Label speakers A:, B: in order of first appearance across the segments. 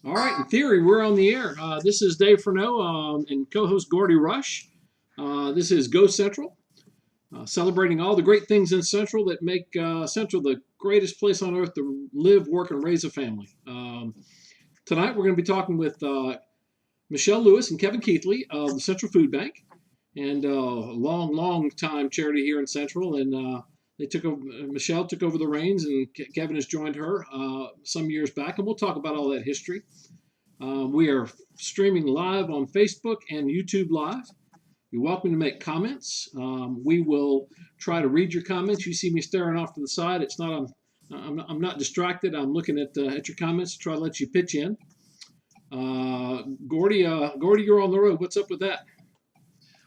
A: All right, in theory, we're on the air. This is Dave Furneaux and co-host Gordy Rush. This is Go Central, celebrating all the great things in Central that make Central the greatest place on earth to live, work, and raise a family. Tonight, we're going to be talking with Michelle Lewis and Kevin Keithley of the Central Food Bank, and a long time charity here in Central. And they took over. Michelle took over the reins, and Kevin has joined her some years back. And we'll talk about all that history. We are streaming live on Facebook and YouTube Live. You're welcome to make comments. We will try to read your comments. You see me staring off to the side. It's not. I'm not distracted. I'm looking at your comments to try to let you pitch in. Gordy, you're on the road. What's up with that?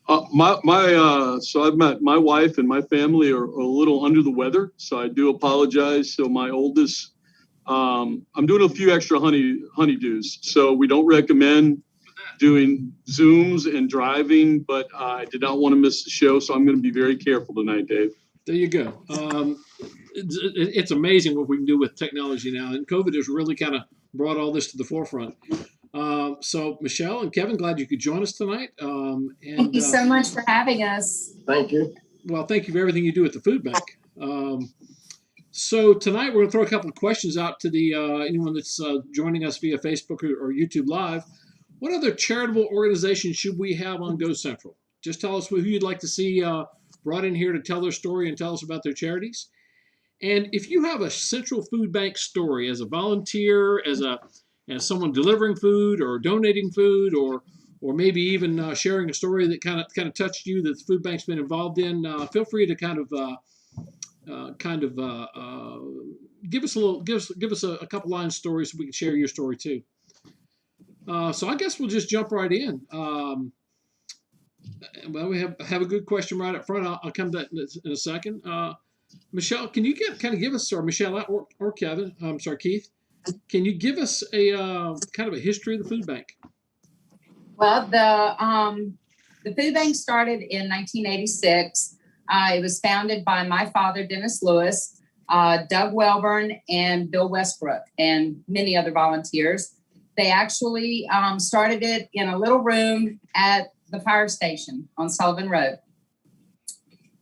B: So I've met my wife and my family are a little under the weather, so I do apologize. So my oldest, I'm doing a few extra honeydews. So we don't recommend doing Zooms and driving, but I did not want to miss the show, so I'm going to be very careful tonight, Dave.
A: There you go. It's amazing what we can do with technology now, and COVID has really kind of brought all this to the forefront. So Michelle and Kevin, glad you could join us tonight.
C: Thank you so much for having us.
D: Thank you.
A: Well, thank you for everything you do at the food bank. So tonight we're going to throw a couple of questions out to the anyone that's joining us via Facebook or YouTube Live. What other charitable organizations should we have on Go Central? Just tell us who you'd like to see brought in here to tell their story and tell us about their charities. And if you have a Central Food Bank story as a volunteer, as someone delivering food or donating food, or maybe even sharing a story that kind of touched you that the food bank's been involved in, feel free to give us a couple line stories so we can share your story too. So I guess we'll just jump right in. Well, we have a good question right up front. I'll come to that in a second. Michelle, can you give us, or Michelle or Kevin? I'm sorry, Keith. Can you give us a kind of a history of the food bank?
C: Well, the food bank started in 1986. It was founded by my father, Dennis Lewis, Doug Welburn, and Bill Westbrook, and many other volunteers. They actually started it in a little room at the fire station on Sullivan Road.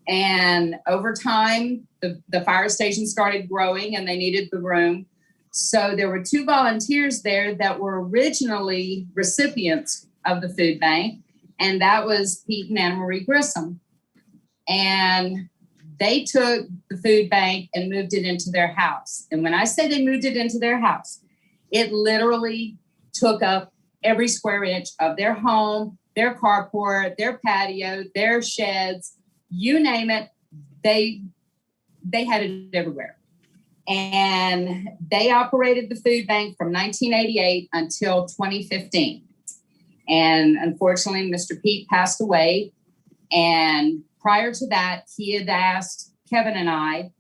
C: And over time, the fire station started growing and they needed the room. So there were two volunteers there that were originally recipients of the food bank, and that was Pete and Anna Marie Grissom. And they took the food bank and moved it into their house. And when I say they moved it into their house, it literally took up every square inch of their home, their carport, their patio, their sheds, you name it. They had it everywhere. And they operated the food bank from 1988 until 2015. And unfortunately, Mr. Pete passed away. And prior to that, he had asked Kevin and I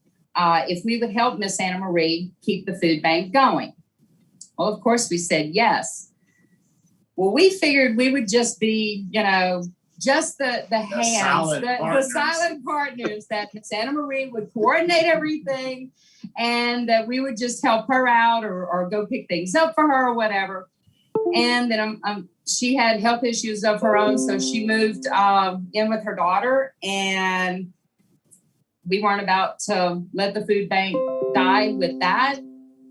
C: if we would help Miss Anna Marie keep the food bank going. Well, of course, we said yes. Well, we figured we would just be, just the hands, the silent partners, that Miss Anna Marie would coordinate everything and that we would just help her out or go pick things up for her or whatever. And then she had health issues of her own, so she moved in with her daughter, and we weren't about to let the food bank die with that.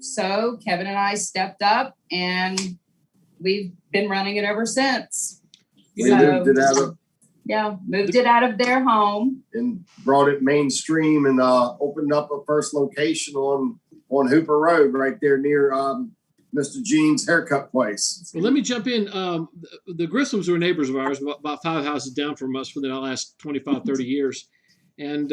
C: So Kevin and I stepped up, and we've been running it ever since.
D: Moved
C: it out of their home
D: and brought it mainstream and opened up a first location on Hooper Road right there near Mr. Jean's haircut place.
A: Well, let me jump in. The Grissoms were neighbors of ours, about 5 houses down from us for the last 25, 30 years. And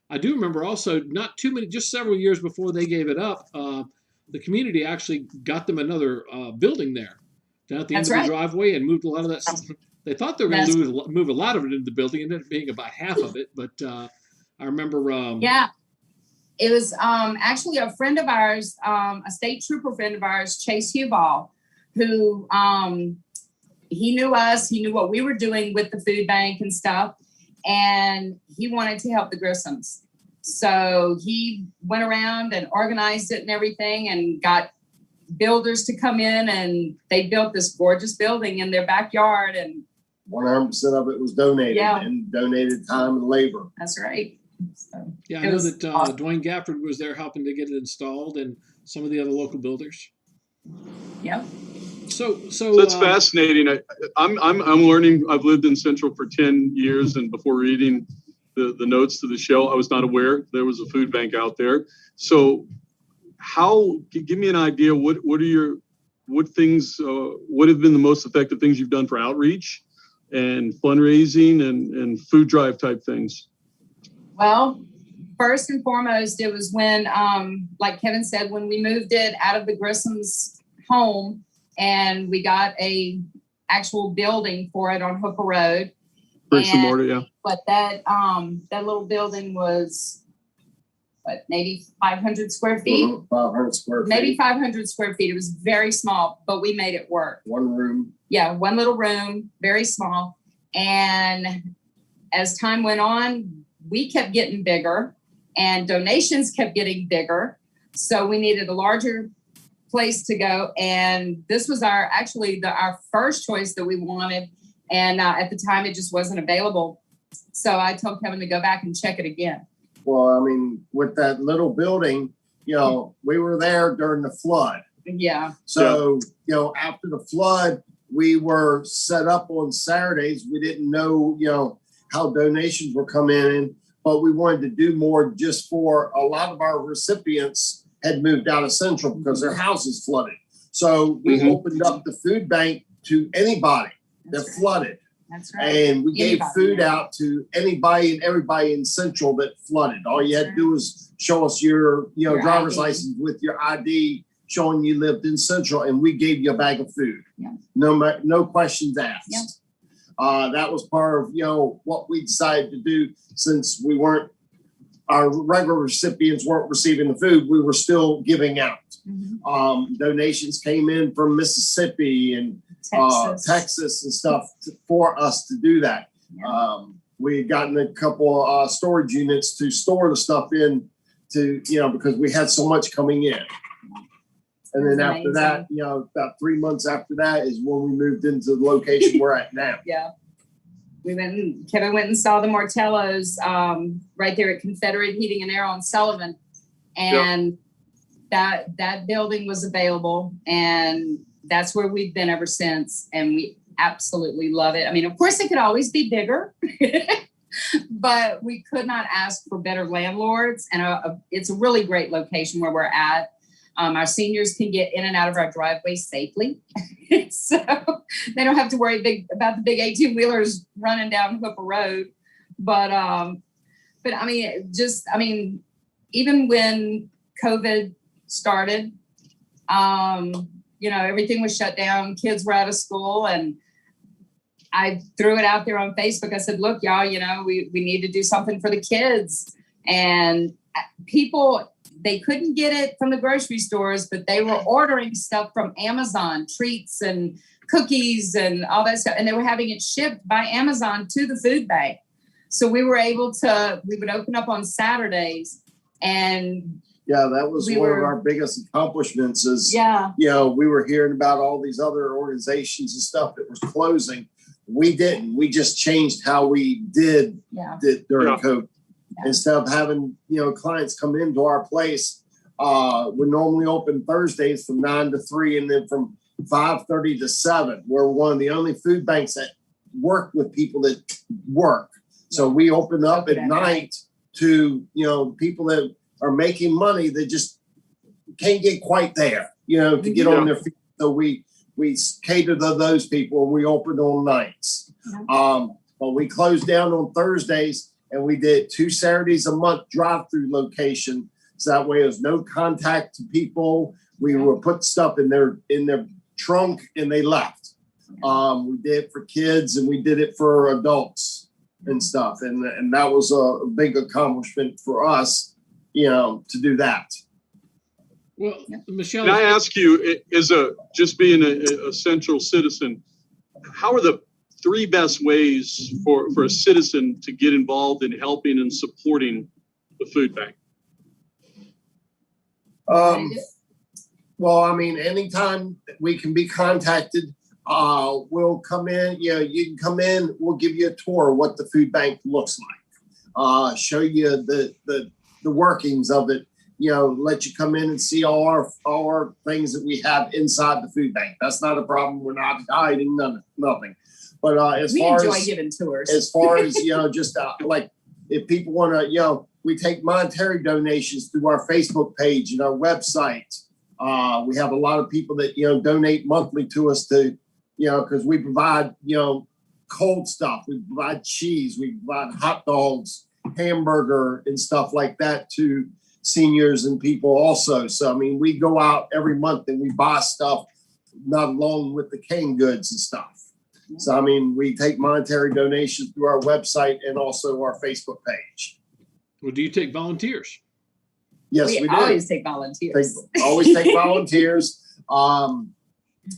A: I do remember also not too many, just several years before they gave it up, the community actually got them another building there down at the end of the driveway and moved a lot of that stuff. They thought they were going to move a lot of it into the building, ended up being about half of it. But I remember.
C: It was actually a friend of ours, a state trooper friend of ours, Chase Huball, who he knew us. He knew what we were doing with the food bank and stuff. And he wanted to help the Grissoms. So he went around and organized it and everything and got builders to come in, and they built this gorgeous building in their backyard. And
D: 100% of it was donated,
C: Yeah.
D: and donated time and labor.
C: that's right. So
A: Yeah,
C: it
A: I know
C: was
A: that
C: awesome.
A: Dwayne Gafford was there helping to get it installed, and some of the other local builders.
C: Yep.
A: So
B: That's fascinating. I'm learning. I've lived in Central for 10 years, and before reading the notes to the show, I was not aware there was a food bank out there. So, give me an idea. What have been the most effective things you've done for outreach and fundraising and food drive type things?
C: Well, first and foremost, it was when, like Kevin said, when we moved it out of the Grissom's home, and we got a actual building for it on Hooper Road.
B: Bricks and mortar, yeah.
C: But that little building was maybe 500 square feet.
D: 500 square feet.
C: Maybe 500 square feet. It was very small, but we made it work.
D: One room.
C: Yeah, one little room, very small. And as time went on, we kept getting bigger, and donations kept getting bigger. So we needed a larger place to go. And this was our first choice that we wanted. And at the time, it just wasn't available. So I told Kevin to go back and check it again.
D: Well, I mean, with that little building, we were there during the flood.
C: Yeah.
D: So, after the flood, we were set up on Saturdays. We didn't know, how donations were coming in, but we wanted to do more just for a lot of our recipients had moved out of Central because their houses flooded. So we opened up the food bank to anybody that flooded.
C: That's right.
D: And we gave food
C: yeah.
D: out to anybody and everybody in Central that flooded. All you had to do was show us your driver's
C: ID.
D: license with your ID showing you lived in Central, and we gave you a bag of food.
C: Yeah.
D: No questions asked.
C: Yeah.
D: That was part of what we decided to do, since our regular recipients weren't receiving the food. We were still giving out.
C: Mm-hmm.
D: Donations came in from Mississippi and Texas and stuff for us to do that.
C: Yeah.
D: We had gotten a couple storage units to store the stuff in because we had so much coming in. And then after that, about 3 months after that is when we moved into the location we're at now.
C: Yeah. Kevin went and saw the Martellos right there at Confederate Heating and Air on Sullivan. And that building was available, and that's where we've been ever since. And we absolutely love it. I mean, of course, it could always be bigger, but we could not ask for better landlords. And it's a really great location where we're at. Our seniors can get in and out of our driveway safely. So they don't have to worry about the big 18-wheelers running down Hooper Road. But I mean, even when COVID started, everything was shut down. Kids were out of school, and I threw it out there on Facebook. I said, look, y'all, we need to do something for the kids. And people, they couldn't get it from the grocery stores, but they were ordering stuff from Amazon, treats and cookies and all that stuff. And they were having it shipped by Amazon to the food bank. So we would open up on Saturdays, and
D: that was one of our biggest accomplishments is, we were hearing about all these other organizations and stuff that was closing. We didn't. We just changed how we did during COVID. Instead of having, clients come into our place, we normally open Thursdays from 9 to 3 and then from 5:30 to 7. We're one of the only food banks that work with people that work. So we open up at night to, people that are making money that just can't get quite there, to get on their feet. So we cater to those people, and we open on nights. But we closed down on Thursdays. And we did 2 Saturdays a month drive-through location. So that way there's no contact to people. We would put stuff in their trunk and they left. We did it for kids and we did it for adults and stuff. And that was a big accomplishment for us, to do that.
A: Well, Michelle,
B: can I ask you, just being a Central citizen, how are the 3 best ways for a citizen to get involved in helping and supporting the food bank?
D: Well, I mean, anytime we can be contacted, we'll come in. You know, you can come in. We'll give you a tour of what the food bank looks like. Show you the workings of it. You know, let you come in and see all our things that we have inside the food bank. That's not a problem. We're not hiding nothing. But
C: we enjoy giving tours.
D: As far as, you know, just like if people want to, you know, we take monetary donations through our Facebook page and our website. We have a lot of people that, you know, donate monthly to us to, you know, because we provide, you know, cold stuff. We provide cheese. We provide hot dogs, hamburger and stuff like that to seniors and people also. So, I mean, we go out every month and we buy stuff, not along with the canned goods and stuff. So, I mean, we take monetary donations through our website and also our Facebook page.
A: Well, do you take volunteers?
D: Yes, we do.
C: Always take volunteers.
D: Always take volunteers.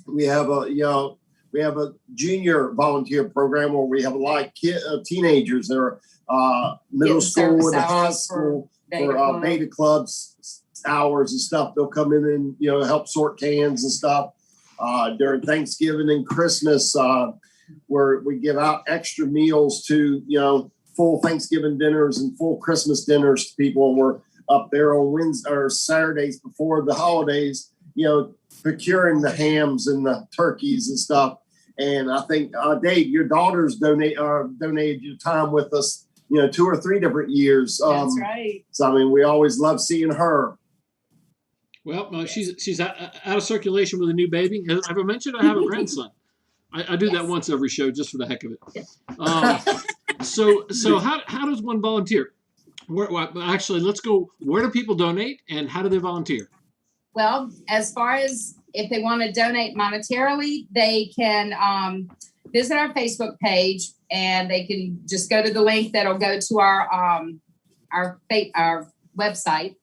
D: We have a junior volunteer program where we have a lot of teenagers that are middle school and high school for beta clubs hours and stuff. They'll come in and, you know, help sort cans and stuff. During Thanksgiving and Christmas, where we give out extra meals to, you know, full Thanksgiving dinners and full Christmas dinners to people. And we're up there on Wednesday or Saturdays before the holidays, you know, procuring the hams and the turkeys and stuff. And I think, Dave, your daughter's donated your time with us, you know, 2 or 3 different years.
C: That's right.
D: So, I mean, we always love seeing her.
A: Well, she's out of circulation with a new baby. Have I mentioned I have a grandson? I do that once every show just for the heck of it. So how does one volunteer? Actually, let's go. Where do people donate and how do they volunteer?
C: Well, as far as if they want to donate monetarily, they can visit our Facebook page and they can just go to the link that'll go to our website.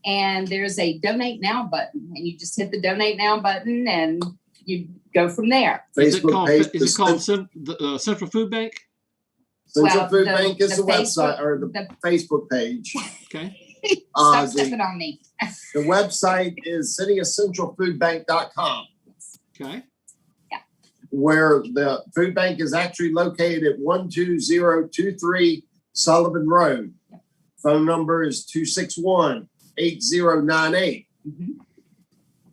C: And there's a donate now button, and you just hit the donate now button and you go from there.
A: Is it called Central Food Bank?
D: Central Food Bank is the website or the Facebook page.
A: Okay.
C: Stop stepping on me.
D: The website is cityofcentralfoodbank.com.
A: Okay.
C: Yeah.
D: Where the food bank is actually located at 12023 Sullivan Road. Yeah. Phone number is 261-8098.
C: Mm-hmm.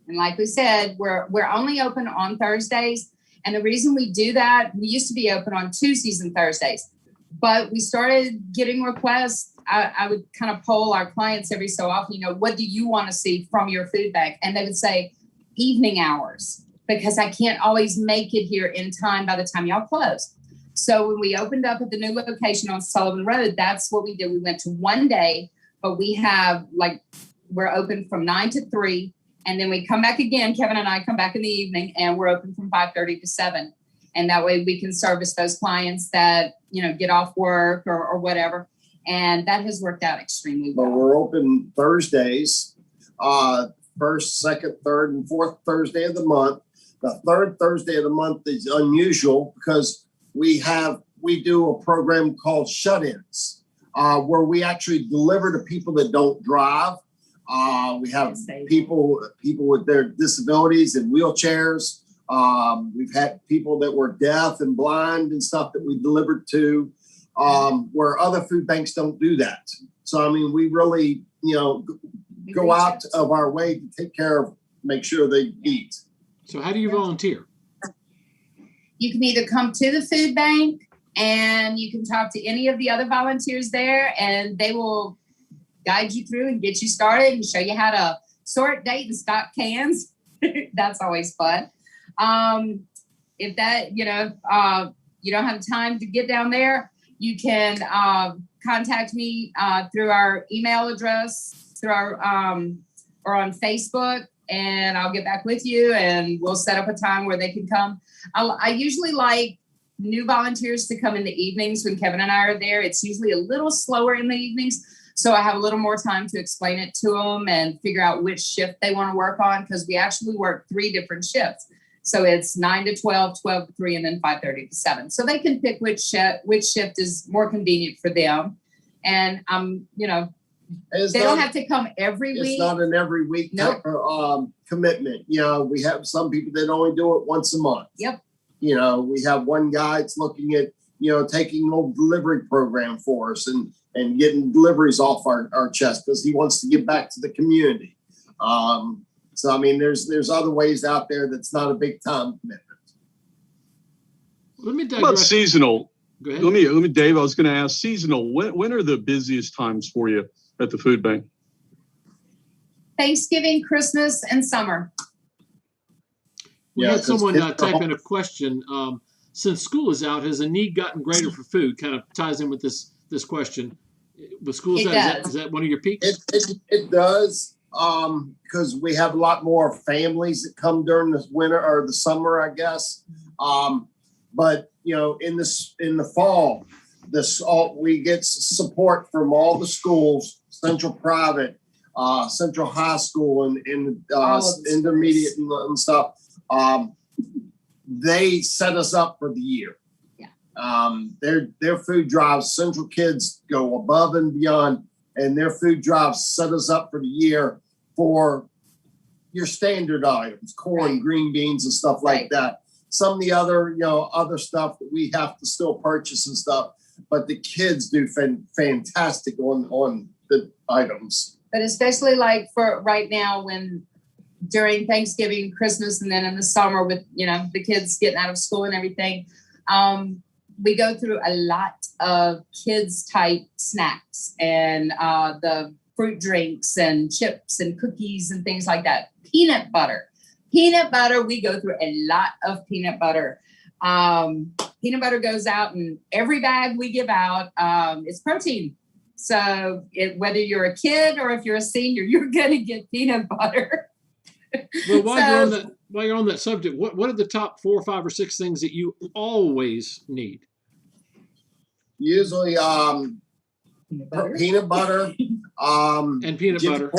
C: And like we said, we're only open on Thursdays. And the reason we do that, we used to be open on Tuesdays and Thursdays, but we started getting requests. I would kind of poll our clients every so often, you know, what do you want to see from your food bank? And they would say evening hours, because I can't always make it here in time by the time y'all close. So when we opened up at the new location on Sullivan Road, that's what we did. We went to one day, but we're open from 9 to 3. And then we come back again. Kevin and I come back in the evening and we're open from 5:30 to 7. And that way we can service those clients that, you know, get off work or whatever. And that has worked out extremely well.
D: But we're open Thursdays, first, second, third, and fourth Thursday of the month. The third Thursday of the month is unusual because we do a program called shut-ins, where we actually deliver to people that don't drive. We have people with their disabilities and wheelchairs. We've had people that were deaf and blind and stuff that we delivered to, where other food banks don't do that. So, I mean, we really, you know, go out of our way to take care of, make sure they eat.
A: So how do you volunteer?
C: You can either come to the food bank and you can talk to any of the other volunteers there, and they will guide you through and get you started and show you how to sort, date, and stock cans. That's always fun. If that, you know, you don't have time to get down there, you can contact me through our email address, through our or on Facebook, and I'll get back with you and we'll set up a time where they can come. I usually like new volunteers to come in the evenings when Kevin and I are there. It's usually a little slower in the evenings, so I have a little more time to explain it to them and figure out which shift they want to work on, because we actually work 3 different shifts. So it's 9 to 12, 12 to 3, and then 5:30 to 7. So they can pick which shift is more convenient for them. And I'm, you know, They don't have to come every week.
D: It's not an every week type of commitment. You know, we have some people that only do it once a month.
C: Yep.
D: You know, we have one guy that's looking at, you know, taking an old delivery program for us and getting deliveries off our chest because he wants to give back to the community. So, I mean, there's other ways out there that's not a big time commitment.
A: Let me
B: What about seasonal?
A: Go ahead.
B: Let me, Dave, I was going to ask seasonal. When are the busiest times for you at the food bank?
C: Thanksgiving, Christmas, and summer.
A: We had someone type in a question. Since school is out, has the need gotten greater for food? Kind of ties in with this question. With school out, is that one of your peaks?
D: It does, because we have a lot more families that come during the winter or the summer, I guess. But you know, in the fall, we get support from all the schools, Central Private, Central High School, and intermediate and stuff. They set us up for the year. Yeah. Their food drives, Central kids go above and beyond, and their food drives set us up for the year for your standard items, corn, green beans, and stuff like that. Some of the other, other stuff that we have to still purchase and stuff, but the kids do fantastic on the items.
C: But especially like for right now, when during Thanksgiving, Christmas, and then in the summer with, the kids getting out of school and everything, we go through a lot of kids type snacks and the fruit drinks and chips and cookies and things like that. Peanut butter, we go through a lot of peanut butter. Peanut butter goes out in every bag we give out. It's protein. So whether you're a kid or if you're a senior, you're going to get peanut butter.
A: Well, while you're on that subject, what are the top 4 or 5 or 6 things that you always need?
D: Usually peanut butter
A: and peanut butter.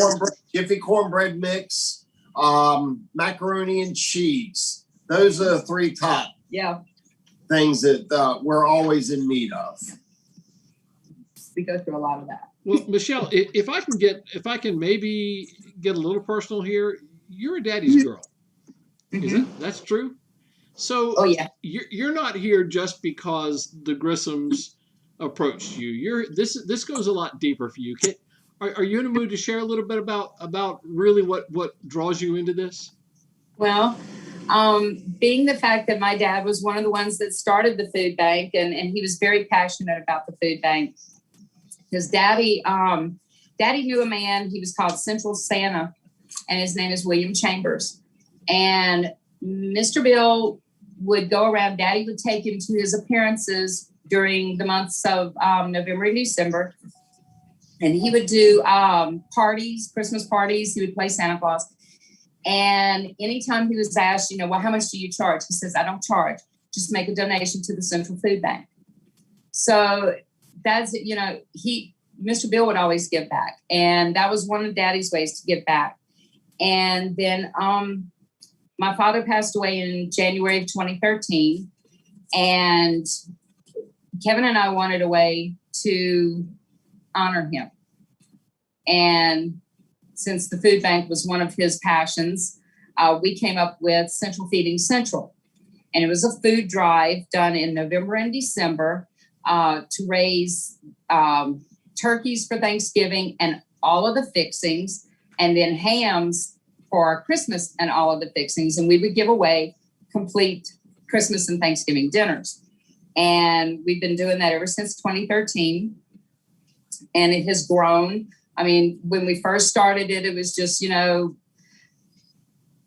D: Jiffy cornbread mix, macaroni and cheese. Those are the 3 top things that we're always in need of.
C: We go through a lot of that.
A: Well, Michelle, if I can maybe get a little personal here, you're a daddy's girl. That's true? So you're not here just because the Grissams approached you. This goes a lot deeper for you. Are you in a mood to share a little bit about really what draws you into this?
C: Well, being the fact that my dad was one of the ones that started the food bank, and he was very passionate about the food bank. Because Daddy knew a man, he was called Central Santa, and his name is William Chambers. And Mr. Bill would go around, Daddy would take him to his appearances during the months of November and December. And he would do parties, Christmas parties, he would play Santa Claus. And anytime he was asked, well, how much do you charge? He says, I don't charge, just make a donation to the Central Food Bank. So that's, Mr. Bill would always give back. And that was one of Daddy's ways to give back. And then my father passed away in January of 2013. And Kevin and I wanted a way to honor him. And since the food bank was one of his passions, we came up with Central Feeding Central. And it was a food drive done in November and December to raise turkeys for Thanksgiving and all of the fixings, and then hams for Christmas and all of the fixings. And we would give away complete Christmas and Thanksgiving dinners. And we've been doing that ever since 2013. And it has grown. I mean, when we first started it, it was just,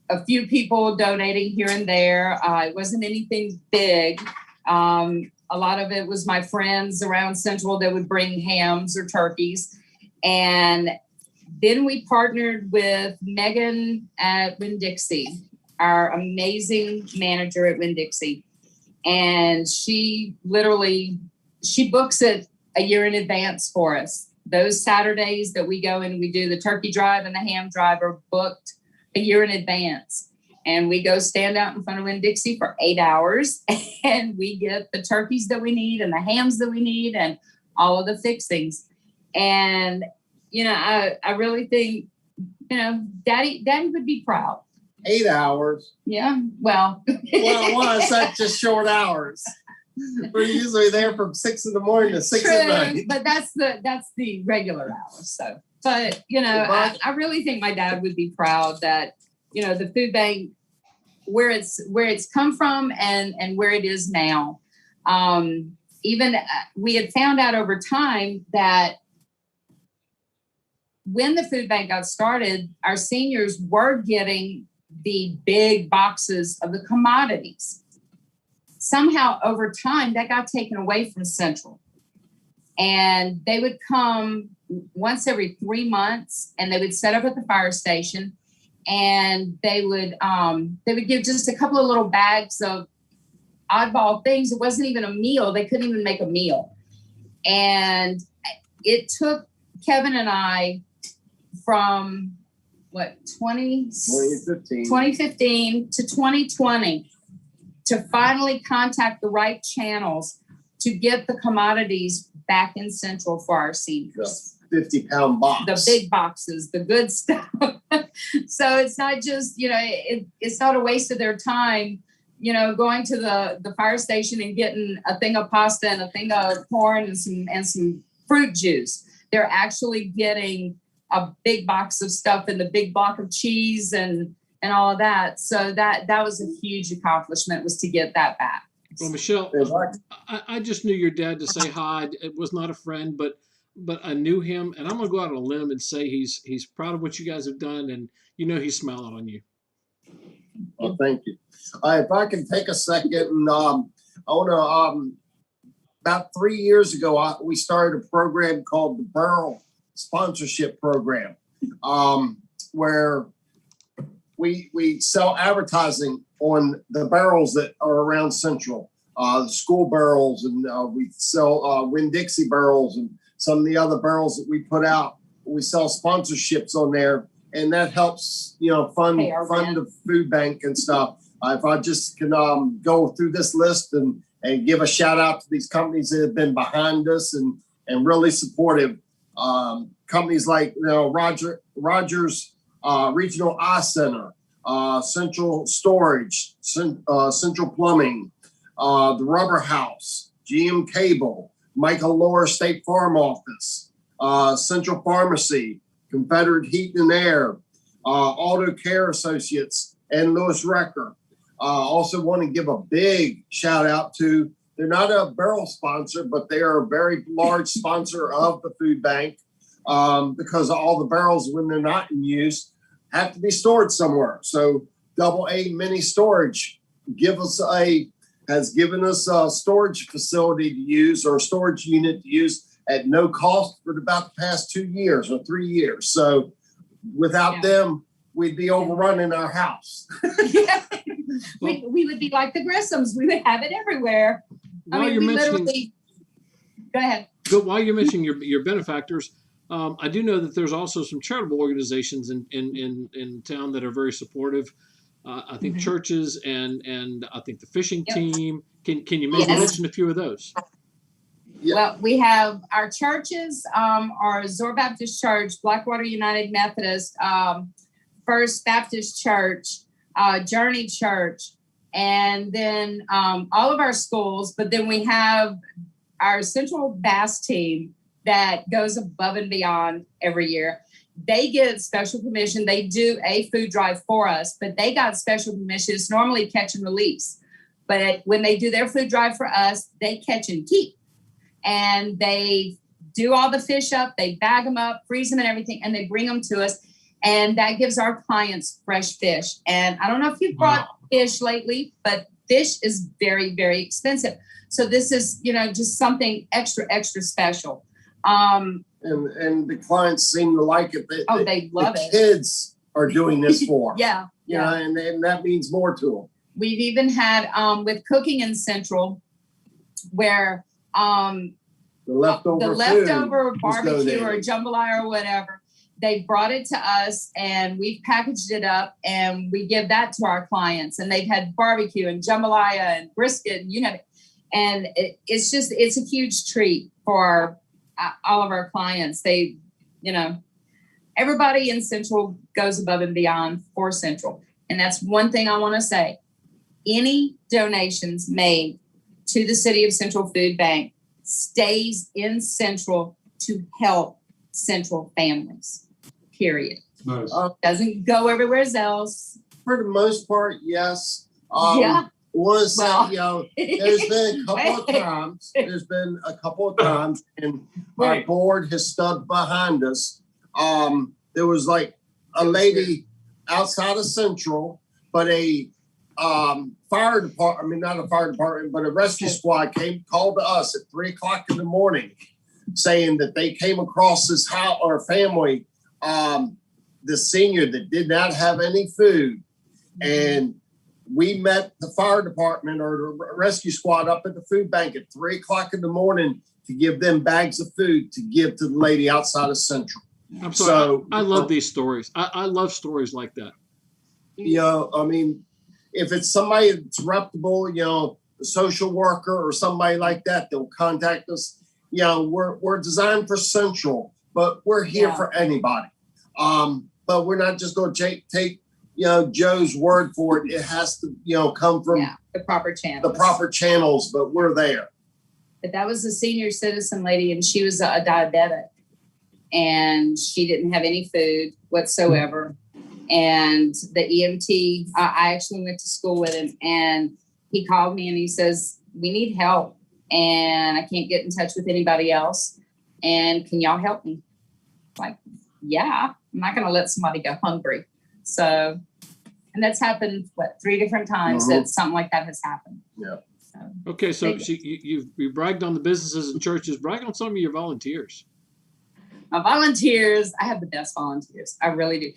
C: a few people donating here and there. It wasn't anything big. A lot of it was my friends around Central that would bring hams or turkeys. And then we partnered with Megan at Winn-Dixie, our amazing manager at Winn-Dixie. And she books it a year in advance for us. Those Saturdays that we go and we do the turkey drive and the ham drive are booked a year in advance. And we go stand out in front of Winn-Dixie for 8 hours, and we get the turkeys that we need and the hams that we need and all of the fixings. And I really think, daddy would be proud.
D: 8 hours.
C: Yeah. Well,
D: it's not just short hours. We're usually there from 6 in the morning to 6 at night.
C: But that's the regular hours. So, but I really think my dad would be proud that, the food bank, where it's come from and where it is now. Even we had found out over time that when the food bank got started, our seniors were getting the big boxes of the commodities. Somehow over time that got taken away from Central, and they would come once every 3 months and they would set up at the fire station, and they would give just a couple of little bags of oddball things. It wasn't even a meal. They couldn't even make a meal. And it took Kevin and I from 2015 to 2020 to finally contact the right channels to get the commodities back in Central for our seniors.
D: The 50-pound box.
C: The big boxes, the good stuff. So it's not just, it's not a waste of their time, going to the fire station and getting a thing of pasta and a thing of corn and some fruit juice. They're actually getting a big box of stuff and the big block of cheese and all of that. So that was a huge accomplishment, was to get that back.
A: Well, Michelle, I just knew your dad to say hi. It was not a friend, but I knew him, and I'm going to go out on a limb and say he's proud of what you guys have done, and he's smiling on you.
D: Well, thank you. If I can take a second, and I want to, about 3 years ago, we started a program called the Barrel Sponsorship Program, where we sell advertising on the barrels that are around Central, the school barrels, and we sell Winn-Dixie barrels and some of the other barrels that we put out. We sell sponsorships on there, and that helps, fund the food bank and stuff. If I just can go through this list and give a shout out to these companies that have been behind us and really supportive. Companies like Rogers Regional Eye Center, Central Storage, Central Plumbing, the Rubber House, GM Cable, Michael Lohr State Farm Office, Central Pharmacy, Confederate Heat and Air, Auto Care Associates, and Lewis Recker. Also want to give a big shout out to, they're not a barrel sponsor, but they are a very large sponsor of the food bank, because all the barrels, when they're not in use, have to be stored somewhere. So AA Mini Storage has given us a storage facility to use, or a storage unit to use at no cost for about the past 2 years or 3 years. So without them, we'd be overrunning our house.
C: We would be like the Grissams. We would have it everywhere. Go ahead.
A: While you're mentioning your benefactors, I do know that there's also some charitable organizations in town that are very supportive. I think churches and I think the fishing team. Can you maybe mention a few of those?
D: Yeah.
C: Well, we have our churches, our Zor Baptist Church, Blackwater United Methodist, First Baptist Church, Journey Church, and then all of our schools. But then we have our Central Bass team that goes above and beyond every year. They get special permission. They do a food drive for us, but they got special permission. It's normally catch and release. But when they do their food drive for us, they catch and keep. And they do all the fish up, they bag them up, freeze them and everything, and they bring them to us. And that gives our clients fresh fish. And I don't know if you've brought fish lately, but fish is very, very expensive. So this is, just something extra, extra special. And
D: the clients seem to like it.
C: They love it.
D: Kids are doing this for.
C: Yeah.
D: And that means more to them.
C: We've even had with Cooking in Central, where the leftover barbecue or jambalaya or whatever, they brought it to us and we've packaged it up and we give that to our clients. And they've had barbecue and jambalaya and brisket and and it's a huge treat for all of our clients. They you know, everybody in Central goes above and beyond for Central. And that's one thing I want to say. Any donations made to the City of Central Food Bank stays in Central to help Central families, period.
B: Nice.
C: Doesn't go everywhere else.
D: For the most part, yes.
C: Yeah.
D: Was well, there's been a couple of times, and our board has stood behind us. There was like a lady outside of Central, but a fire department, I mean, not a fire department, but a rescue squad called to us at 3:00 in the morning saying that they came across this house or family, the senior that did not have any food. And we met the fire department or the rescue squad up at the food bank at 3:00 in the morning to give them bags of food to give to the lady outside of Central.
A: I'm sorry. I love these stories. I love stories like that.
D: I mean, if it's somebody that's reputable, a social worker or somebody like that, they'll contact us. We're designed for Central, but we're here for anybody. But we're not just going to take Joe's word for it. It has to, come from
C: the proper channels.
D: The proper channels, but we're there.
C: But that was a senior citizen lady, and she was a diabetic, and she didn't have any food whatsoever. And the EMT, I actually went to school with him, and he called me and he says, "We need help, and I can't get in touch with anybody else. And can y'all help me?" Like, yeah, I'm not going to let somebody go hungry. So, and that's happened, 3 different times that something like that has happened.
D: Yeah.
A: Okay, so you bragged on the businesses and churches. Brag on some of your volunteers.
C: My volunteers, I have the best volunteers. I really do.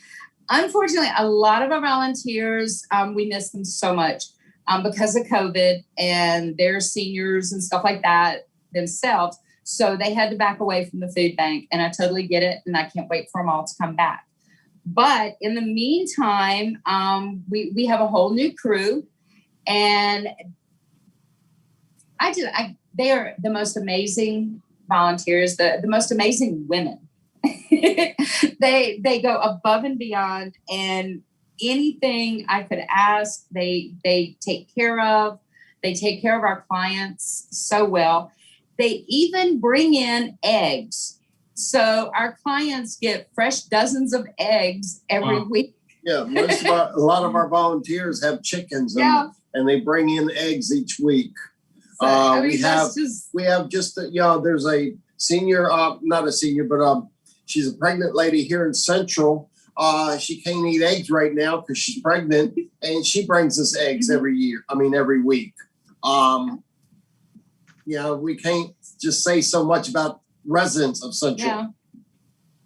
C: Unfortunately, a lot of our volunteers, we miss them so much because of COVID, and they're seniors and stuff like that themselves. So they had to back away from the food bank, and I totally get it, and I can't wait for them all to come back. But in the meantime, we have a whole new crew, and they are the most amazing volunteers, the most amazing women. They go above and beyond, and anything I could ask, they take care of. They take care of our clients so well. They even bring in eggs. So our clients get fresh dozens of eggs every week.
D: Yeah, a lot of our volunteers have chickens, and they bring in eggs each week. So, we have there's a senior, not a senior, but she's a pregnant lady here in Central. She can't eat eggs right now because she's pregnant, and she brings us eggs every week. We can't just say so much about residents of Central.
C: Yeah.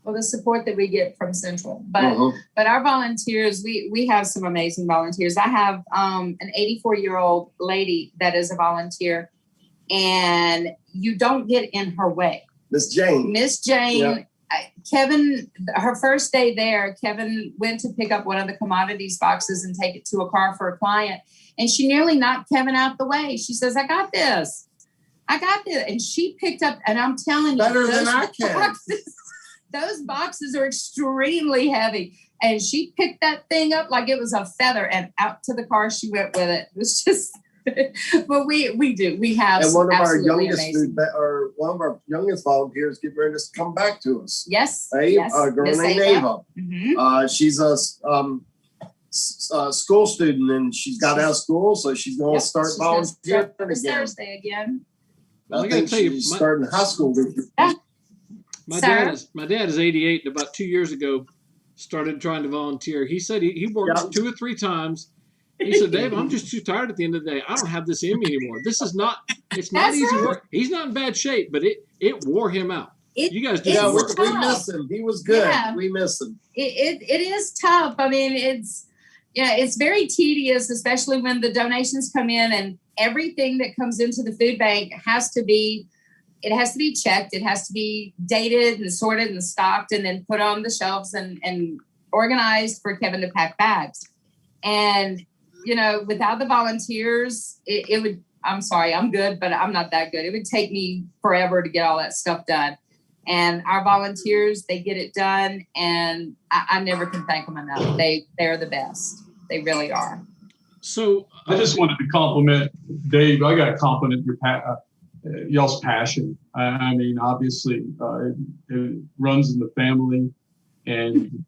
C: Well, the support that we get from Central, but our volunteers, we have some amazing volunteers. I have an 84-year-old lady that is a volunteer, and you don't get in her way.
D: Miss Jane.
C: Yeah. Kevin, her first day there, Kevin went to pick up one of the commodities boxes and take it to a car for a client, and she nearly knocked Kevin out the way. She says, I got this. And she picked up, and I'm telling you,
D: better than I can.
C: Those boxes are extremely heavy. And she picked that thing up like it was a feather, and out to the car she went with it. It was just, but we have. And
D: one of our youngest volunteers getting ready to come back to us.
C: Yes.
D: A girl named Ava.
C: Mm-hmm.
D: She's a school student, and she's got out of school, so she's going to start volunteering again.
C: Thursday again.
D: I think she's starting high school this year.
C: Yeah.
A: My dad is 88, and about 2 years ago started trying to volunteer. He said he worked 2 or 3 times. He said, Dave, I'm just too tired at the end of the day. I don't have this in me anymore. It's not easy work. He's not in bad shape, but it wore him out. You guys do work.
D: We miss him. He was good. Yeah. We miss him.
C: It is tough. I mean, it's very tedious, especially when the donations come in, and everything that comes into the food bank has to be checked. It has to be dated and sorted and stocked and then put on the shelves and organized for Kevin to pack bags. And, without the volunteers, it would, I'm sorry, I'm good, but I'm not that good. It would take me forever to get all that stuff done. And our volunteers, they get it done, and I never can thank them enough. They're the best. They really are.
A: So
B: I just wanted to compliment Dave. I got to compliment y'all's passion. I mean, obviously, it runs in the family, and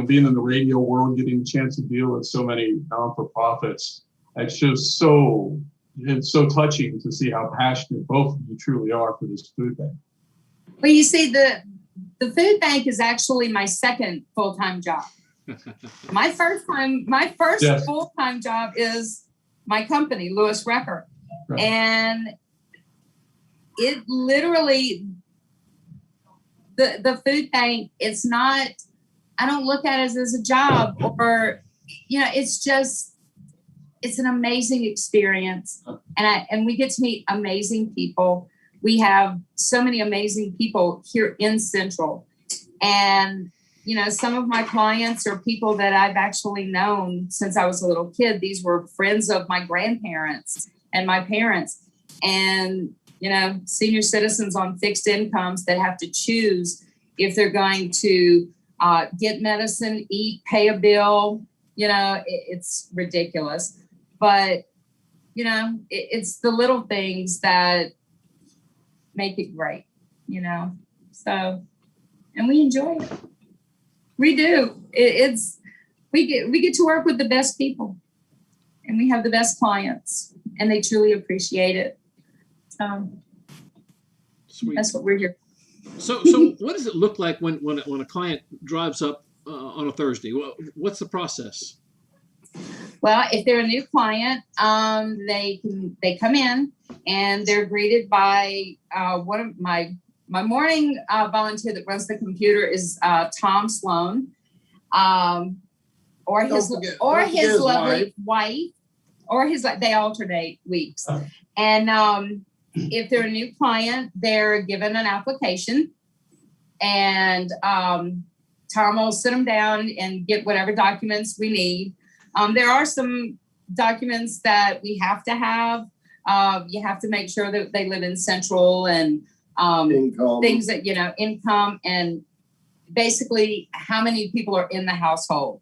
B: being in the radio world, getting a chance to deal with so many non-for-profits, it's just it's so touching to see how passionate both of you truly are for this food bank.
C: Well, you see, the food bank is actually my second full-time job. My first
B: Yes.
C: full-time job is my company, Lewis Record.
B: Right.
C: And it literally, the food bank, it's not, I don't look at it as a job, or, it's an amazing experience. And we get to meet amazing people. We have so many amazing people here in Central. And, some of my clients are people that I've actually known since I was a little kid. These were friends of my grandparents and my parents. And, senior citizens on fixed incomes that have to choose if they're going to get medicine, eat, pay a bill. It's ridiculous. But, it's the little things that make it great, So, and we enjoy it. We do. We get to work with the best people, and we have the best clients, and they truly appreciate it.
A: Sweet.
C: That's what we're here.
A: So what does it look like when a client drives up on a Thursday? What's the process?
C: Well, if they're a new client, they come in and they're greeted by one of my morning volunteer that runs the computer is Tom Sloan, or his lovely wife, or they alternate weeks. And if they're a new client, they're given an application, and Tom will sit them down and get whatever documents we need. There are some documents that we have to have. You have to make sure that they live in Central, and income. Things that, income, and basically how many people are in the household,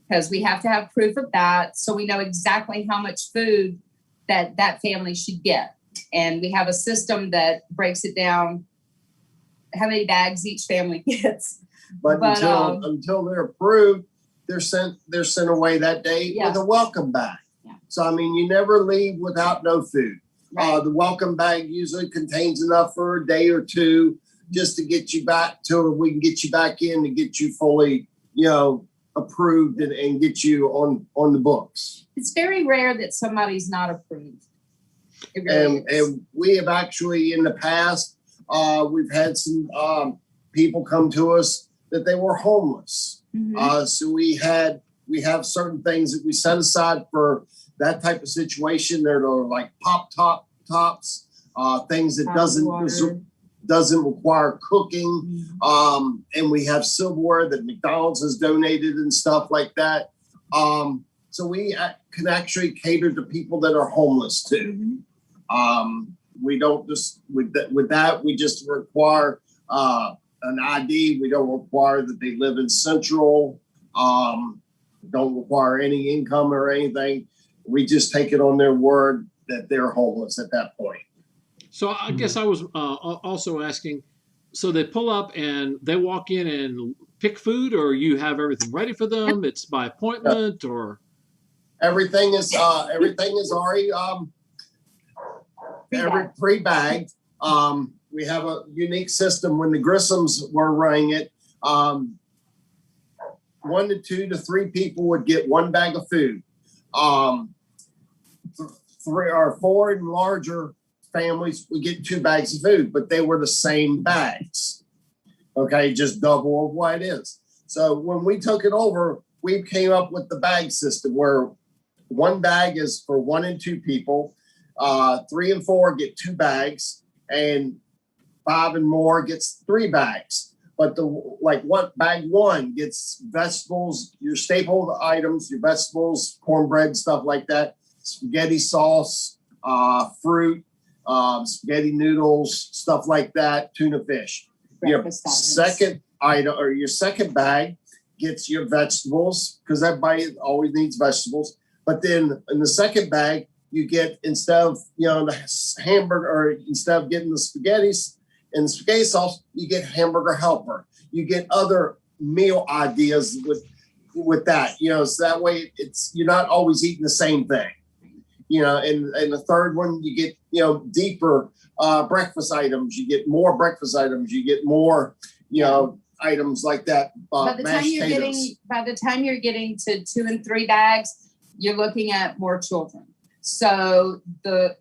C: because we have to have proof of that. So we know exactly how much food that family should get. And we have a system that breaks it down, how many bags each family gets.
D: But until they're approved, they're sent away that day with a welcome bag. Yeah. So, I mean, you never leave without no food. Right. The welcome bag usually contains enough for a day or two just to get you back till we can get you back in to get you fully, approved and get you on the books.
C: It's very rare that somebody's not approved. Really
D: and we have actually in the past, we've had some people come to us that they were homeless. Mm-hmm. So we have certain things that we set aside for that type of situation. They're like tops, things that doesn't require cooking. Mm-hmm. And we have silverware that McDonald's has donated and stuff like that. So we can actually cater to people that are homeless too. Mm-hmm. We don't just with that we just require an ID. We don't require that they live in Central. Don't require any income or anything. We just take it on their word that they're homeless at that point.
A: So I guess I was also asking, so they pull up and they walk in and pick food, or you have everything ready for them? It's by appointment, or
D: everything is already pre-bagged. We have a unique system. When the Grissams were running it, 1 to 2 to 3 people would get 1 bag of food. 3 or 4 and larger families would get 2 bags of food, but they were the same bags. Okay, just double of what it is. So when we took it over, we came up with the bag system where 1 bag is for 1 and 2 people. 3 and 4 get 2 bags, and 5 and more gets 3 bags. But bag 1 gets vegetables, your staple items, your vegetables, cornbread, stuff like that, spaghetti sauce, fruit, spaghetti noodles, stuff like that, tuna fish. second item or your second bag gets your vegetables, because everybody always needs vegetables. But then in the second bag, you get, instead of the hamburger, or instead of getting the spaghettis and the spaghetti sauce, you get hamburger helper. You get other meal ideas with that, so that way you're not always eating the same thing. And the third one, you get, deeper breakfast items. You get more breakfast items. You get more, items like that.
C: By the time you're getting to 2 and 3 bags, you're looking at more children. So when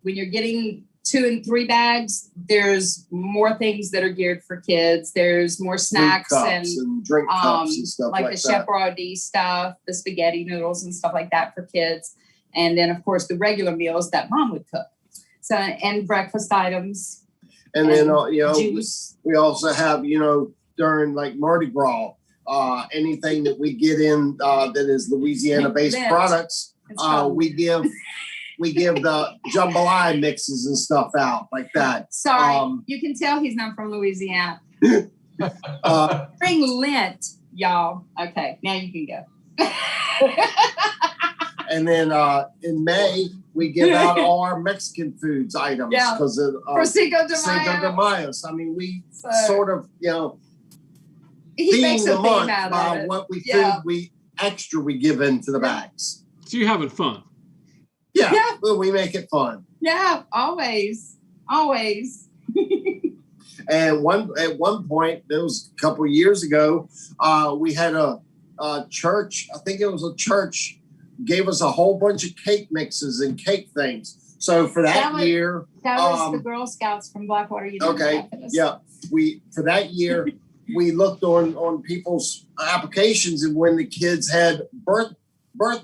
C: you're getting 2 and 3 bags, there's more things that are geared for kids. There's more snacks
D: and drink cups and stuff
C: like the Chef Boyardee stuff, the spaghetti noodles and stuff like that for kids. And then, of course, the regular meals that mom would cook. So, and breakfast items.
D: And then,
C: juice.
D: we also have, during like Mardi Gras, anything that we get in that is Louisiana-based products, we give the jambalaya mixes and stuff out like that.
C: Sorry, you can tell he's not from Louisiana. Bring Lent, y'all. Okay, now you can go.
D: And then in May, we give out all our Mexican foods items because of
C: Cinco de
D: Mayo. I mean, we sort of, theme the month by what we we give into the bags.
A: So you're having fun.
D: Yeah. Well, we make it fun.
C: Yeah, always.
D: And at one point, it was a couple of years ago, we had a church. I think it was a church. Gave us a whole bunch of cake mixes and cake things. So for that year,
C: that was the Girl Scouts from Blackwater University.
D: Okay, for that year, we looked on people's applications, and when the kids had birth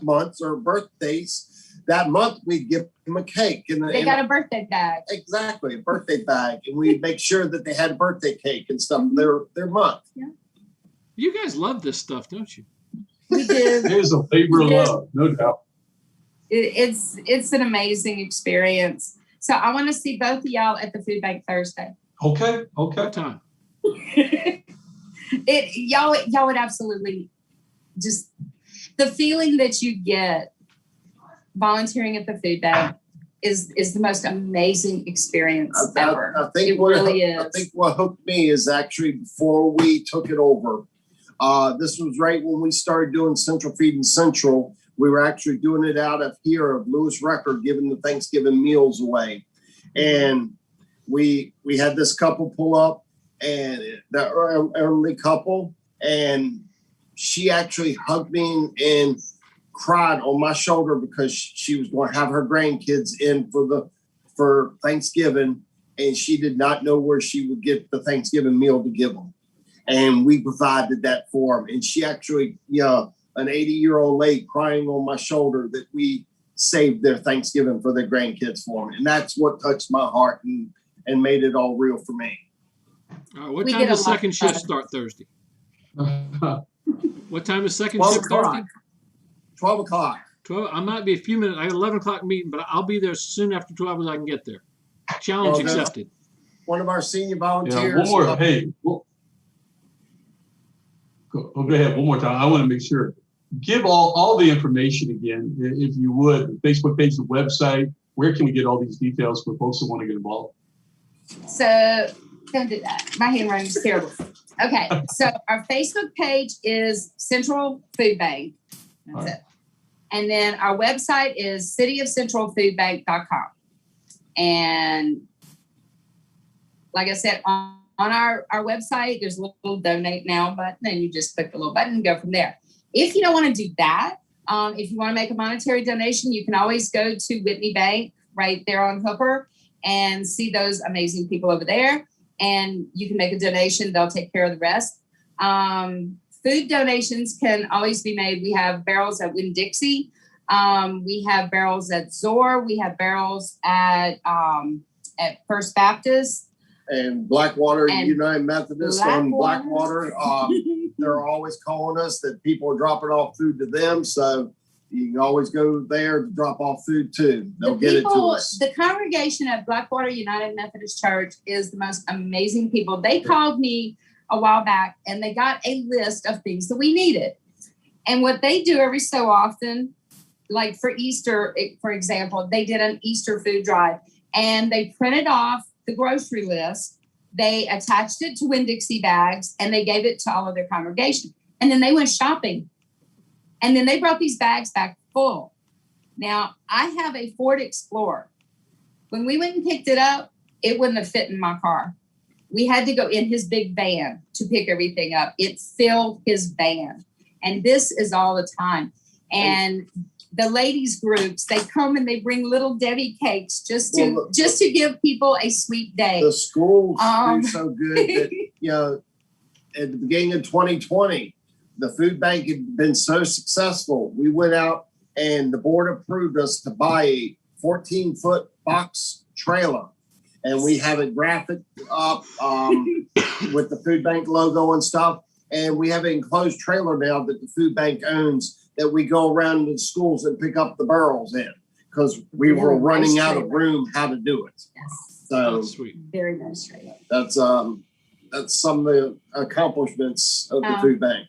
D: months or birthdays, that month we'd give them a cake. And
C: they got a birthday bag.
D: Exactly, a birthday bag, and we'd make sure that they had a birthday cake and stuff their month.
C: Yeah.
A: You guys love this stuff, don't you?
C: We do.
B: It is a labor of love, no doubt.
C: It's an amazing experience. So I want to see both of y'all at the food bank Thursday.
B: Okay.
A: What time?
C: Y'all would absolutely just, the feeling that you get volunteering at the food bank is the most amazing experience ever.
D: I think what hooked me is actually before we took it over. This was right when we started doing Central Feeding Central. We were actually doing it out of here of Lewis Record, giving the Thanksgiving meals away. And we had this couple pull up, and the elderly couple, and she actually hugged me and cried on my shoulder because she was going to have her grandkids in for Thanksgiving, and she did not know where she would get the Thanksgiving meal to give them. And we provided that for them. And she actually, an 80-year-old lady crying on my shoulder that we saved their Thanksgiving for their grandkids for me. And that's what touched my heart and made it all real for me.
A: What time does second shift start Thursday? What time is second shift Thursday?
D: 12 o'clock.
A: 12. I might be a few minutes. I got an 11 o'clock meeting, but I'll be there soon after 12 as I can get there. Challenge accepted.
D: One of our senior volunteers.
B: Yeah, one more. Hey, go ahead one more time. I want to make sure. Give all the information again, if you would. The Facebook page, the website. Where can we get all these details for folks that want to get involved?
C: So don't do that. My handwriting is terrible. Okay, so our Facebook page is Central Food Bank. That's it. And then our website is cityofcentralfoodbank.com. And like I said, on our website, there's a little donate now button, and you just click the little button and go from there. If you don't want to do that, if you want to make a monetary donation, you can always go to Whitney Bank right there on Hooper and see those amazing people over there. And you can make a donation. They'll take care of the rest. Food donations can always be made. We have barrels at Winn-Dixie. We have barrels at Zor. We have barrels at First Baptist.
D: And Blackwater United Methodist on Blackwater. They're always calling us that people are dropping off food to them. So You can always go there to drop off food too. They'll get it to us.
C: The congregation at Blackwater United Methodist Church is the most amazing people. They called me a while back and they got a list of things that we needed. And what they do every so often, like for Easter, for example, they did an Easter food drive and they printed off the grocery list. They attached it to Winn-Dixie bags and they gave it to all of their congregation. And then they went shopping. And then they brought these bags back full. Now, I have a Ford Explorer. When we went and picked it up, it wouldn't have fit in my car. We had to go in his big van to pick everything up. It filled his van. And this is all the time. And the ladies groups, they come and they bring little Debbie cakes just to give people a sweet day.
D: The schools do so good that, you know, at the beginning of 2020, the food bank had been so successful. We went out and the board approved us to buy a 14-foot box trailer. And we have it graphic up with the food bank logo and stuff. And we have an enclosed trailer now that the food bank owns that we go around to the schools and pick up the barrels in because we were running out of room how to do it.
C: Yes.
D: So
A: sweet.
C: Very nice trailer.
D: That's some of the accomplishments of the food bank.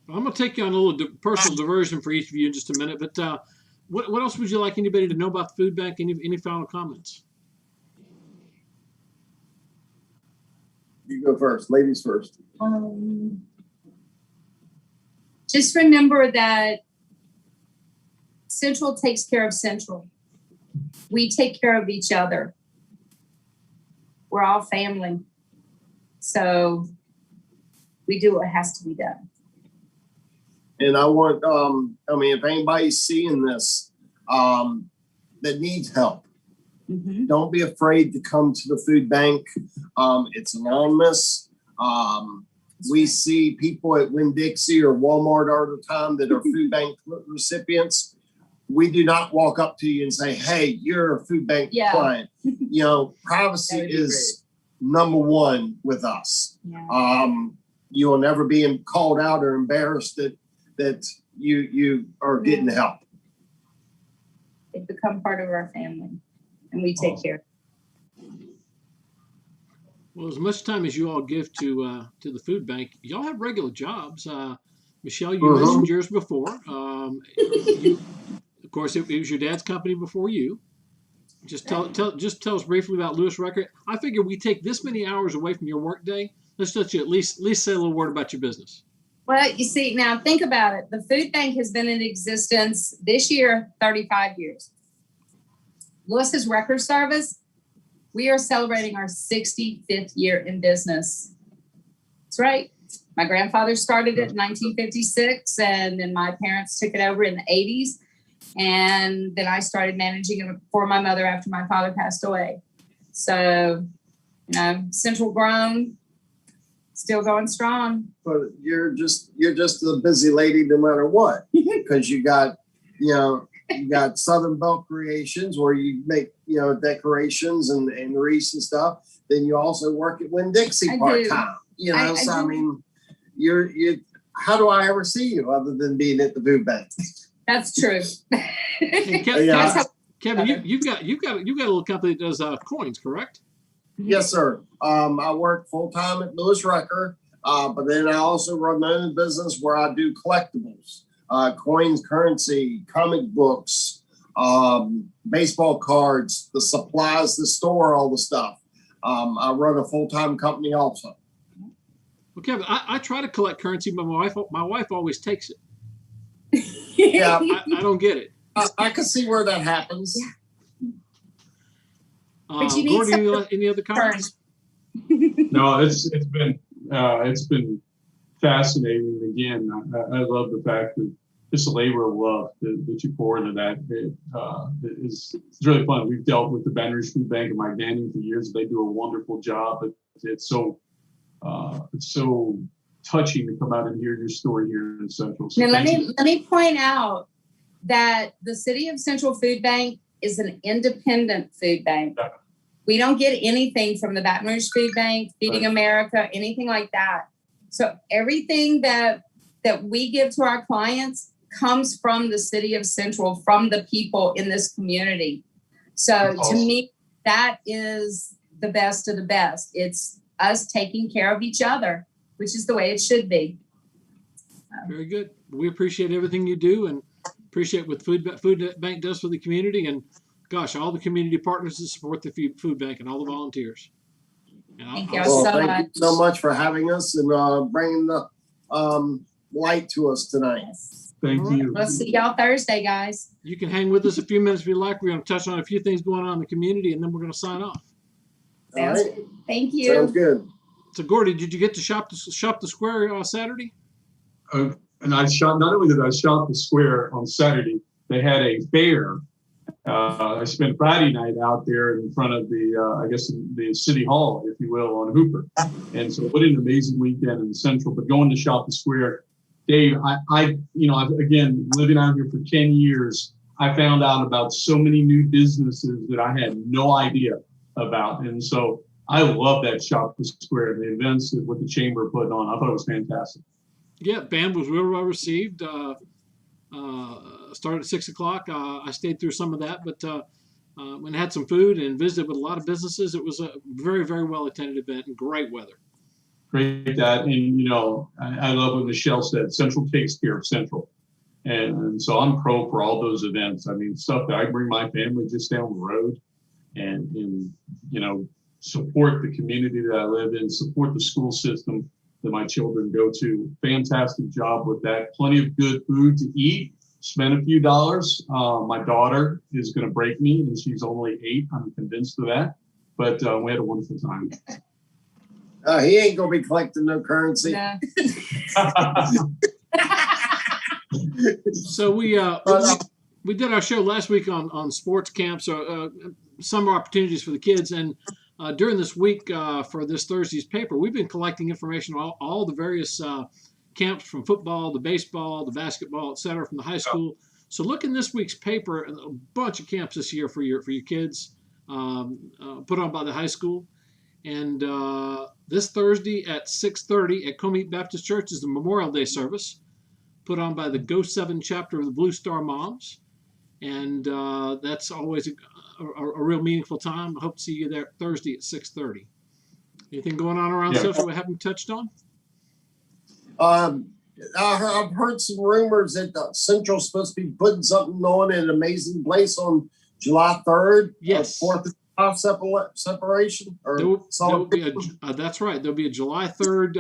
A: I'm going to take you on a little personal diversion for each of you in just a minute. But what else would you like anybody to know about the food bank? Any final comments?
D: You go first. Ladies first.
C: Just remember that Central takes care of Central. We take care of each other. We're all family. So we do what has to be done.
D: And I want, if anybody's seeing this that needs help, don't be afraid to come to the food bank. It's anonymous. We see people at Winn-Dixie or Walmart all the time that are food bank recipients. We do not walk up to you and say, hey, you're a food bank client. You know, privacy is number one with us. Yeah. You will never be called out or embarrassed that you are getting help.
C: They become part of our family and we take care.
A: Well, as much time as you all give to the food bank, y'all have regular jobs. Michelle, you mentioned yours before. Of course, it was your dad's company before you. Just tell us briefly about Lewis Record. I figure we take this many hours away from your workday. Let's let you at least say a little word about your business.
C: Well, you see, now think about it. The food bank has been in existence this year, 35 years. Lewis's Record Service, we are celebrating our 65th year in business. That's right. My grandfather started it in 1956, and then my parents took it over in the 80s. And then I started managing it for my mother after my father passed away. So, Central grown, still going strong.
D: But you're just a busy lady no matter what, because you got Southern Belle Creations where you make, decorations and wreaths and stuff. Then you also work at Winn-Dixie part-time, you're how do I ever see you other than being at the food bank?
C: That's true.
A: Kevin, you've got a little company that does coins, correct?
D: Yes, sir. I work full time at Lewis Record, but then I also run my own business where I do collectibles, coins, currency, comic books, baseball cards, the supplies, the store, all the stuff. I run a full time company also.
A: Well, Kevin, I try to collect currency, but my wife always takes it.
D: Yeah,
A: I don't get it.
D: I can see where that happens.
A: Gordon, any other comments?
E: No, it's been fascinating. Again, I love the fact that this labor of love that you pour into that. It's really fun. We've dealt with the Baton Rouge Food Bank and Mike Danning for years. They do a wonderful job. It's so touching to come out and hear your story here in Central. So
C: now, let me point out that the City of Central Food Bank is an independent food bank. Yeah. We don't get anything from the Baton Rouge Food Bank, Feeding America, anything like that. So everything that we give to our clients comes from the city of Central, from the people in this community. So to me, that is the best of the best. It's us taking care of each other, which is the way it should be.
A: Very good. We appreciate everything you do and appreciate what Food Bank does for the community, and gosh, all the community partners that support the Food Bank and all the volunteers. And
C: Thank you
D: thank you so much for having us and bringing the light to us tonight.
C: Yes.
E: Thank you.
C: We'll see y'all Thursday, guys.
A: You can hang with us a few minutes if you like. We're going to touch on a few things going on in the community, and then we're going to sign off.
D: All right.
C: Thank you.
D: Sounds good.
A: So, Gordy, did you get to shop the square Saturday?
E: And I shot, not only did I shop the square on Saturday, they had a fair. I spent Friday night out there in front of the, I guess, the city hall, if you will, on Hooper. And so what an amazing weekend in Central. But going to shop the square, Dave, I've again, living out here for 10 years, I found out about so many new businesses that I had no idea about. And so I love that shop the square, the events that what the chamber put on. I thought it was fantastic.
A: Yeah, band was real well received. Started at 6 o'clock. I stayed through some of that, but when I had some food and visited with a lot of businesses, it was a very, very well attended event and great weather.
E: Great that, and I love what Michelle said. Central takes care of Central, and so I'm pro for all those events. I mean, stuff that I bring my family just down the road, and support the community that I live in, support the school system that my children go to. Fantastic job with that. Plenty of good food to eat. Spent a few dollars. My daughter is going to break me, and she's only 8. I'm convinced of that. But we had a wonderful time.
D: He ain't going to be collecting no currency.
C: Nah.
A: So we did our show last week on sports camps, summer opportunities for the kids, and during this week for this Thursday's paper, we've been collecting information on all the various camps, from football to baseball to basketball, et cetera, from the high school. So look in this week's paper, a bunch of camps this year for your kids put on by the high school. And this Thursday at 6:30 at Comey Baptist Church is the Memorial Day service put on by the Geaux 7 chapter of the Blue Star Moms. And that's always a real meaningful time. I hope to see you there Thursday at 6:30. Anything going on around social we haven't touched on?
D: I've heard some rumors that Central's supposed to be putting something on in an amazing place on July 3rd.
A: Yes.
D: 4th of July separation.
A: That's right. There'll be a July 3rd.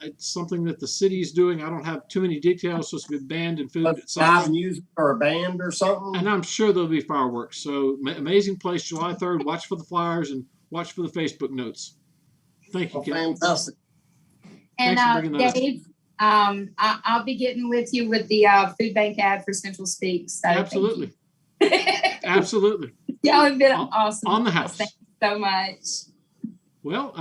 A: It's something that the city's doing. I don't have too many details. It's supposed to be band and food.
D: Live music or a band or something.
A: And I'm sure there'll be fireworks. So amazing place, July 3rd. Watch for the flyers and watch for the Facebook notes. Thank you, Kevin.
D: Fantastic.
C: And Dave, I'll be getting with you with the food bank ad for Central Speaks. So
A: absolutely. Absolutely.
C: Y'all have been awesome.
A: On the house.
C: Thank you so much.
A: Well,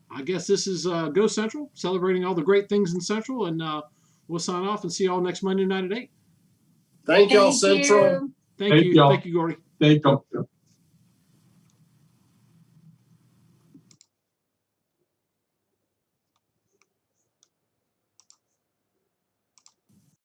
A: I guess this is Go Central, celebrating all the great things in Central, and we'll sign off and see y'all next Monday night at 8.
D: Thank y'all, Central.
A: Thank you. Thank you, Gordy.
E: Thank you.